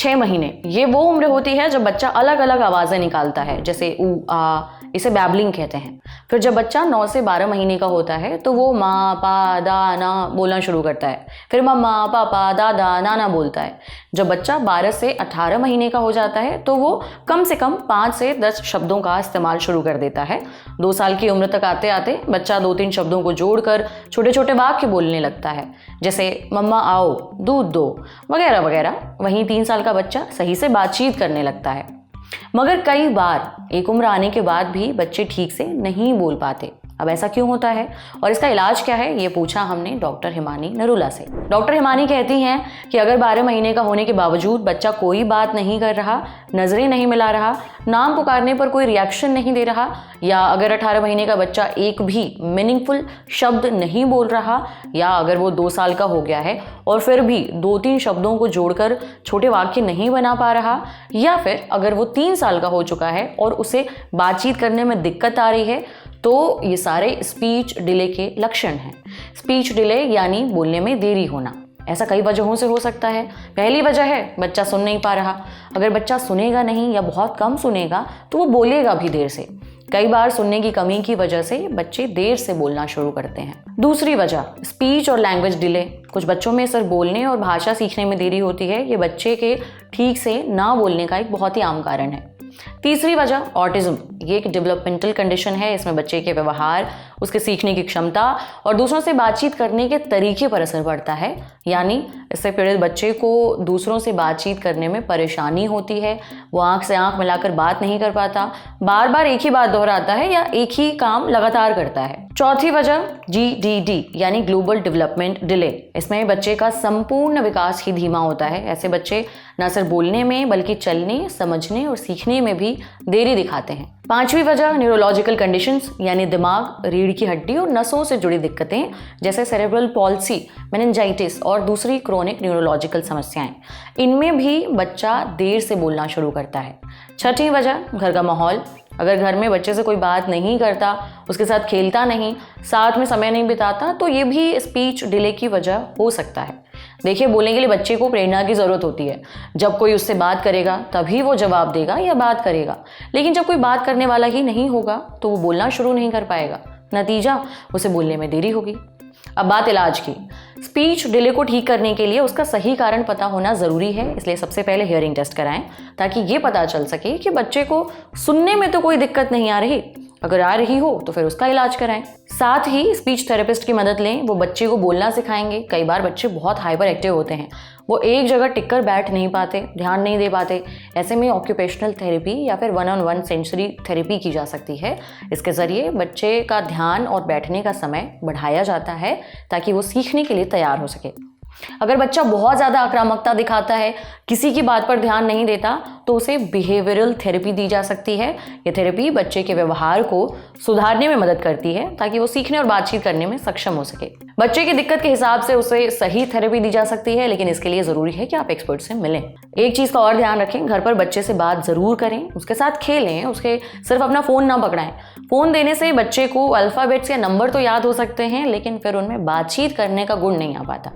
6 महीने ये वो उम्र होती है जब बच्चा अलग अलग आवाज़ें निकालता है, जैसे ऊ आ, इसे बैबलिंग कहते हैं। फिर जब बच्चा 9 से 12 महीने का होता है तो वो माँ पा दा ना बोलना शुरू करता है, फिर मम्मा पापा दादा नाना बोलता है। जब बच्चा 12 से 18 महीने का हो जाता है तो वो कम से कम 5 से 10 शब्दों का इस्तेमाल शुरू कर देता है। 2 साल की उम्र तक आते आते बच्चा 2-3 शब्दों को जोड़कर छोटे छोटे वाक्य बोलने लगता है, जैसे मम्मा आओ, दूध दो, वगैरह वगैरह। वहीं 3 साल का बच्चा सही से बातचीत करने लगता है। मगर कई बार एक उम्र आने के बाद भी बच्चे ठीक से नहीं बोल पाते। अब ऐसा क्यों होता है और इसका इलाज क्या है, ये पूछा हमने डॉक्टर हिमानी नरूला से। डॉक्टर हिमानी कहती हैं कि अगर 12 महीने का होने के बावजूद बच्चा कोई बात नहीं कर रहा, नजरें नहीं मिला रहा, नाम पुकारने पर कोई रिएक्शन नहीं दे रहा, या अगर 18 महीने का बच्चा एक भी मीनिंगफुल शब्द नहीं बोल रहा, या अगर वो 2 साल का हो गया है और फिर भी 2-3 शब्दों को जोड़कर छोटे वाक्य नहीं बना पा रहा, या फिर अगर वो 3 साल का हो चुका है और उसे बातचीत करने में दिक्कत आ रही है, तो ये सारे स्पीच डिले के लक्षण हैं। स्पीच डिले यानी बोलने में देरी होना। ऐसा कई वजहों से हो सकता है। पहली वजह है बच्चा सुन नहीं पा रहा। अगर बच्चा सुनेगा नहीं या बहुत कम सुनेगा तो वो बोलेगा भी देर से। कई बार सुनने की कमी की वजह से बच्चे देर से बोलना शुरू करते हैं। दूसरी वजह स्पीच और लैंग्वेज डिले। कुछ बच्चों में सिर्फ बोलने और भाषा सीखने में देरी होती है। ये बच्चे के ठीक से ना बोलने का एक बहुत ही आम कारण है। तीसरी वजह ऑटिज्म। ये एक डेवलपमेंटल कंडीशन है। इसमें बच्चे के व्यवहार, उसके सीखने की क्षमता और दूसरों से बातचीत करने के तरीके पर असर पड़ता है। यानी इससे पीड़ित बच्चे को दूसरों से बातचीत करने में परेशानी होती है। वो आंख से आंख मिलाकर बात नहीं कर पाता, बार बार एक ही बात दोहराता है या एक ही काम लगातार करता है। चौथी वजह GDD यानी ग्लोबल डेवलपमेंट डिले। इसमें बच्चे का संपूर्ण विकास ही धीमा होता है। ऐसे बच्चे न सिर्फ बोलने में बल्कि चलने, समझने और सीखने में भी देरी दिखाते हैं। पांचवी वजह न्यूरोलॉजिकल कंडीशंस यानी दिमाग, रीढ़ की हड्डी और नसों से जुड़ी दिक्कतें, जैसे सेरेब्रल पॉल्सी, मेनिंजाइटिस और दूसरी क्रोनिक न्यूरोलॉजिकल समस्याएं। इनमें भी बच्चा देर से बोलना शुरू करता है। छठी वजह घर का माहौल। अगर घर में बच्चे से कोई बात नहीं करता, उसके साथ खेलता नहीं, साथ में समय नहीं बिताता, तो ये भी स्पीच डिले की वजह हो सकता है। देखिए, बोलने के लिए बच्चे को प्रेरणा की ज़रूरत होती है। जब कोई उससे बात करेगा तभी वो जवाब देगा या बात करेगा, लेकिन जब कोई बात करने वाला ही नहीं होगा तो वो बोलना शुरू नहीं कर पाएगा। नतीजा, उसे बोलने में देरी होगी। अब बात इलाज की। स्पीच डिले को ठीक करने के लिए उसका सही कारण पता होना ज़रूरी है। इसलिए सबसे पहले हियरिंग टेस्ट कराएं ताकि ये पता चल सके कि बच्चे को सुनने में तो कोई दिक्कत नहीं आ रही। अगर आ रही हो तो फिर उसका इलाज कराएं। साथ ही स्पीच थेरेपिस्ट की मदद लें। वो बच्चे को बोलना सिखाएंगे। कई बार बच्चे बहुत हाइपर एक्टिव होते हैं। वो एक जगह टिककर बैठ नहीं पाते, ध्यान नहीं दे पाते। ऐसे में ऑक्यूपेशनल थेरेपी या फिर 1-on-1 सेंसरी थेरेपी की जा सकती है। इसके ज़रिए बच्चे का ध्यान और बैठने का समय बढ़ाया जाता है ताकि वो सीखने के लिए तैयार हो सके। अगर बच्चा बहुत ज़्यादा आक्रामकता दिखाता है, किसी की बात पर ध्यान नहीं देता, तो उसे बिहेवियरल थेरेपी दी जा सकती है। ये थेरेपी बच्चे के व्यवहार को सुधारने में मदद करती है ताकि वो सीखने और बातचीत करने में सक्षम हो सके। बच्चे की दिक्कत के हिसाब से उसे सही थेरेपी दी जा सकती है, लेकिन इसके लिए ज़रूरी है कि आप एक्सपर्ट से मिलें। एक चीज़ का और ध्यान रखें, घर पर बच्चे से बात ज़रूर करें, उसके साथ खेलें, उसके सिर्फ अपना फ़ोन ना पकड़ाएं। फ़ोन देने से बच्चे को अल्फ़ाबेट्स या नंबर तो याद हो सकते हैं, लेकिन फिर उनमें बातचीत करने का गुण नहीं आ पाता।